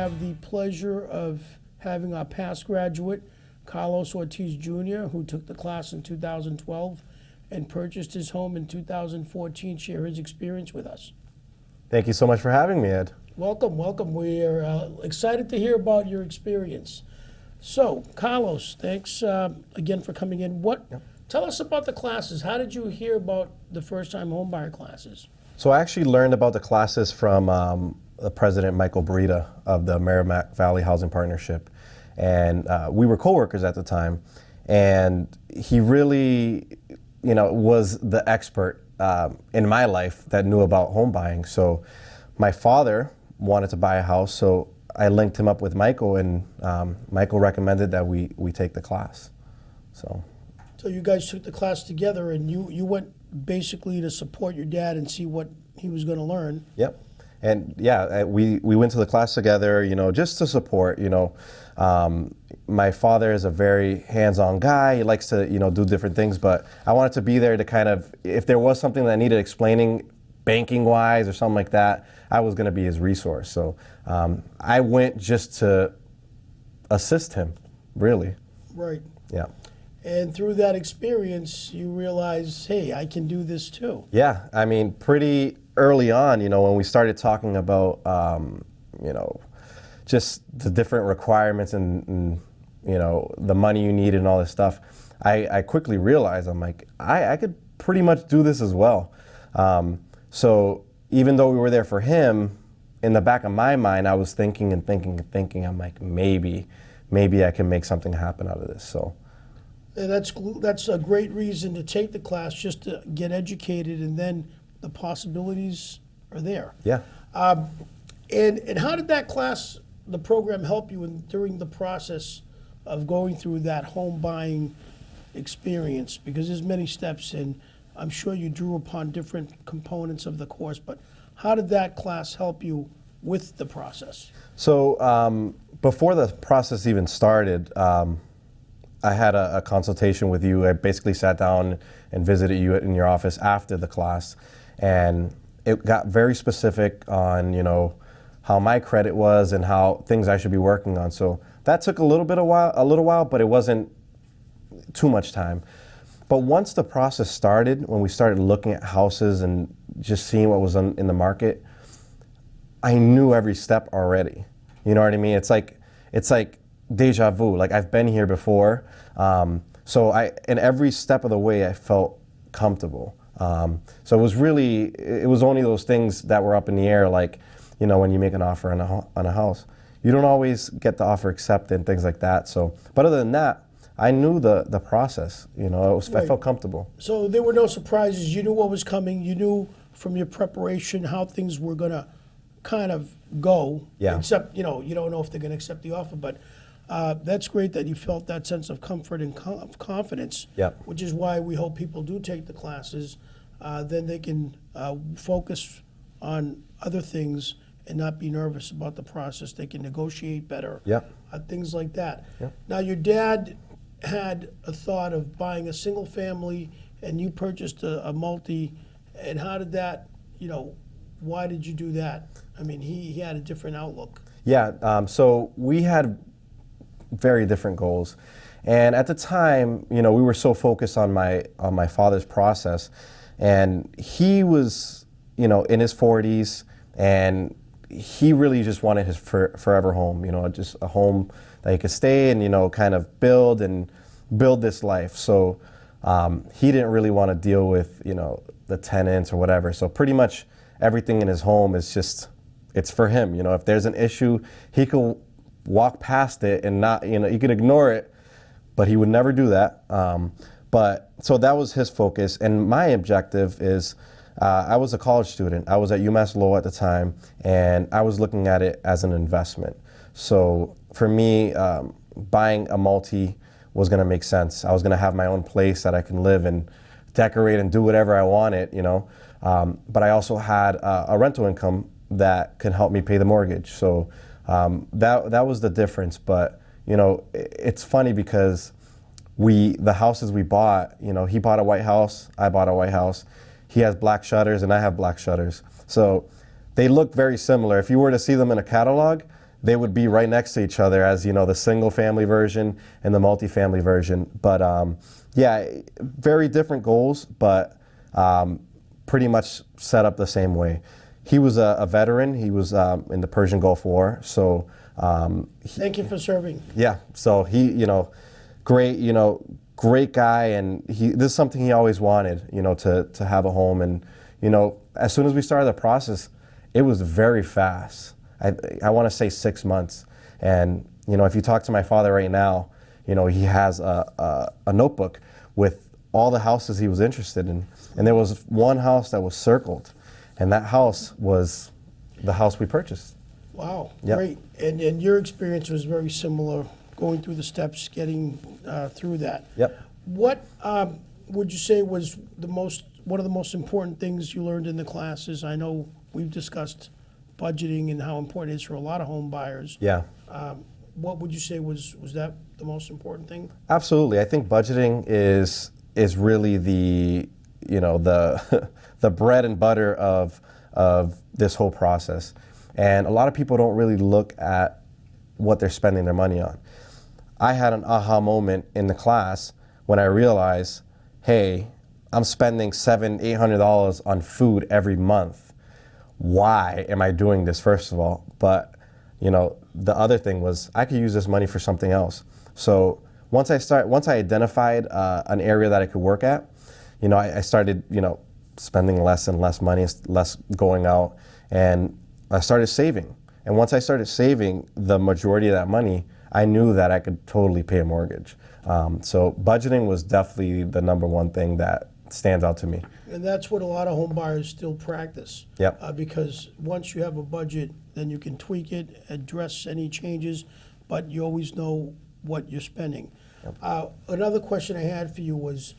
have the pleasure of having our past graduate, Carlos Ortiz Jr., who took the class in 2012 and purchased his home in 2014, share his experience with us. Thank you so much for having me, Ed. Welcome, welcome. We're excited to hear about your experience. So, Carlos, thanks again for coming in. Tell us about the classes. How did you hear about the first-time homebuyer classes? So I actually learned about the classes from the president, Michael Brita, of the Merrimack Valley Housing Partnership. And we were coworkers at the time. And he really, was the expert in my life that knew about home buying. So my father wanted to buy a house, so I linked him up with Michael, and Michael recommended that we take the class. So you guys took the class together, and you went basically to support your dad and see what he was going to learn. Yep. And yeah, we went to the class together, just to support, my father is a very hands-on guy. He likes to, do different things, but I wanted to be there to kind of, if there was something that needed explaining banking-wise or something like that, I was going to be his resource. So I went just to assist him, really. Right. Yeah. And through that experience, you realize, hey, I can do this too. Yeah, I mean, pretty early on, when we started talking about, just the different requirements and the money you need and all this stuff, I quickly realized, I'm like, I could pretty much do this as well. So even though we were there for him, in the back of my mind, I was thinking and thinking and thinking, I'm like, maybe I can make something happen out of this, so. And that's a great reason to take the class, just to get educated, and then the possibilities are there. Yeah. And how did that class, the program, help you during the process of going through that home buying experience? Because there's many steps, and I'm sure you drew upon different components of the course, but how did that class help you with the process? So before the process even started, I had a consultation with you. I basically sat down and visited you in your office after the class, and it got very specific on, how my credit was and how things I should be working on. So that took a little while, but it wasn't too much time. But once the process started, when we started looking at houses and just seeing what was in the market, I knew every step already. You know what I mean? It's like deja vu. Like, I've been here before. So in every step of the way, I felt comfortable. So it was only those things that were up in the air, like, when you make an offer on a house, you don't always get the offer accepted and things like that. So, but other than that, I knew the process. Right. I felt comfortable. So there were no surprises. You knew what was coming. You knew from your preparation how things were going to kind of go. Yeah. Except, you don't know if they're going to accept the offer, but that's great that you felt that sense of comfort and confidence. Yep. Which is why we hope people do take the classes. Then they can focus on other things and not be nervous about the process. They can negotiate better. Yep. Things like that. Yep. Now, your dad had a thought of buying a single family, and you purchased a multi. And how did that, why did you do that? I mean, he had a different outlook. Yeah, so we had very different goals. And at the time, we were so focused on my father's process, and he was, in his 40s, and he really just wanted his forever home, just a home that he could stay and, kind of build this life. So he didn't really want to deal with, the tenants or whatever. So pretty much everything in his home is just, it's for him. If there's an issue, he could walk past it and not, he could ignore it, but he would never do that. But so that was his focus. And my objective is, I was a college student. I was at UMass Lowell at the time, and I was looking at it as an investment. So for me, buying a multi was going to make sense. I was going to have my own place that I can live and decorate and do whatever I wanted, but I also had a rental income that could help me pay the mortgage. So that was the difference. But it's funny because the houses we bought, he bought a white house, I bought a white house. He has black shutters and I have black shutters. So they look very similar. If you were to see them in a catalog, they would be right next to each other as, the single family version and the multifamily version. But yeah, very different goals, but pretty much set up the same way. He was a veteran. He was in the Persian Gulf War. So Thank you for serving. yeah, so he, great, great guy, and this is something he always wanted, to have a home. And, as soon as we started the process, it was very fast. I want to say 6 months. And, if you talk to my father right now, he has a notebook with all the houses he was interested in. And there was one house that was circled, and that house was the house we purchased. Wow, Yep. great. And your experience was very similar, going through the steps, getting through that. Yep. What would you say was one of the most important things you learned in the classes? I know we've discussed budgeting and how important it is for a lot of home buyers. Yeah. What would you say was that the most important thing? Absolutely. I think budgeting is really the the bread and butter of this whole process. And a lot of people don't really look at what they're spending their money on. I had an aha moment in the class when I realized, hey, I'm spending $700-800 on food every month. Why am I doing this, first of all? But the other thing was I could use this money for something else. So once I identified an area that I could work at, I started spending less and less money, less going out, and I started saving. And once I started saving the majority of that money, I knew that I could totally pay a mortgage. So budgeting was definitely the number one thing that stands out to me. And that's what a lot of home buyers still practice. Yep. Because once you have a budget, then you can tweak it, address any changes, but you always know what you're spending. Yep. Another question I had for you was,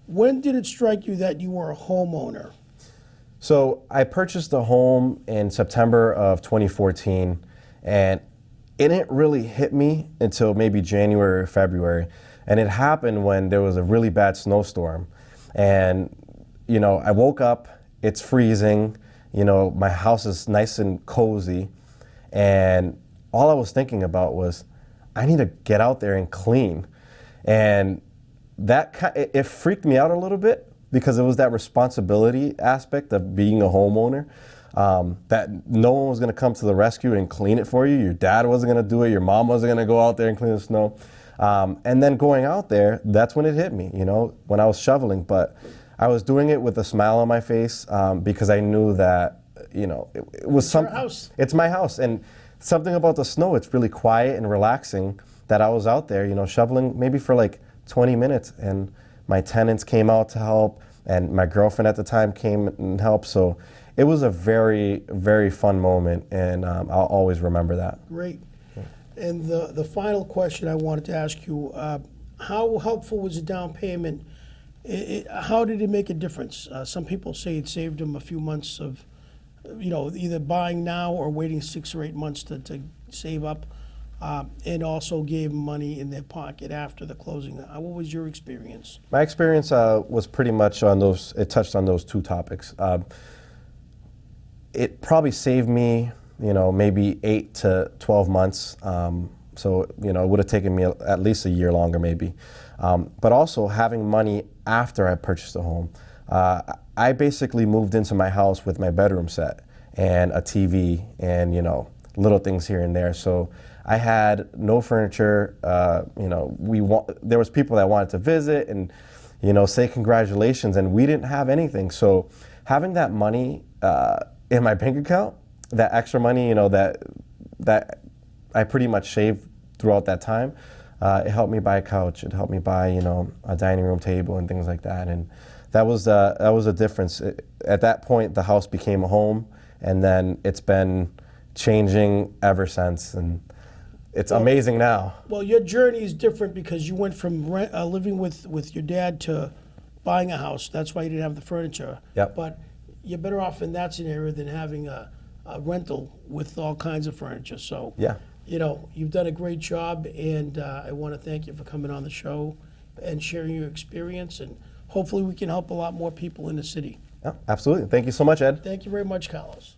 when did it strike you that you were a homeowner? So I purchased a home in September of 2014, and it didn't really hit me until maybe January or February. And it happened when there was a really bad snowstorm. And, I woke up, it's freezing, my house is nice and cozy. And all I was thinking about was, I need to get out there and clean. And it freaked me out a little bit, because it was that responsibility aspect of being a homeowner, that no one was going to come to the rescue and clean it for you. Your dad wasn't going to do it. Your mom wasn't going to go out there and clean the snow. And then going out there, that's when it hit me, when I was shoveling. But I was doing it with a smile on my face, because I knew that, it was something. Your house. It's my house. And something about the snow, it's really quiet and relaxing, that I was out there, shoveling maybe for like 20 minutes. And my tenants came out to help, and my girlfriend at the time came and helped. So it was a very, very fun moment, and I'll always remember that. Great. And the final question I wanted to ask you, how helpful was the down payment? How did it make a difference? Some people say it saved them a few months of, either buying now or waiting 6 or 8 months to save up, and also gave money in their pocket after the closing. What was your experience? My experience was pretty much on those, it touched on those two topics. It probably saved me, maybe 8 to 12 months. So, it would have taken me at least a year longer maybe. But also having money after I purchased a home. I basically moved into my house with my bedroom set and a TV and, little things here and there. So I had no furniture. There was people that wanted to visit and, say congratulations, and we didn't have anything. So having that money in my bank account, that extra money, that I pretty much saved throughout that time, it helped me buy a couch. It helped me buy, a dining room table and things like that. And that was a difference. At that point, the house became a home, and then it's been changing ever since. And it's amazing now. Well, your journey is different because you went from living with your dad to buying a house. That's why you didn't have the furniture. Yep. But you're better off in that scenario than having a rental with all kinds of furniture. So, Yeah. You've done a great job, and I want to thank you for coming on the show and sharing your experience. And hopefully we can help a lot more people in the city. Yeah, absolutely. Thank you so much, Ed. Thank you very much, Carlos.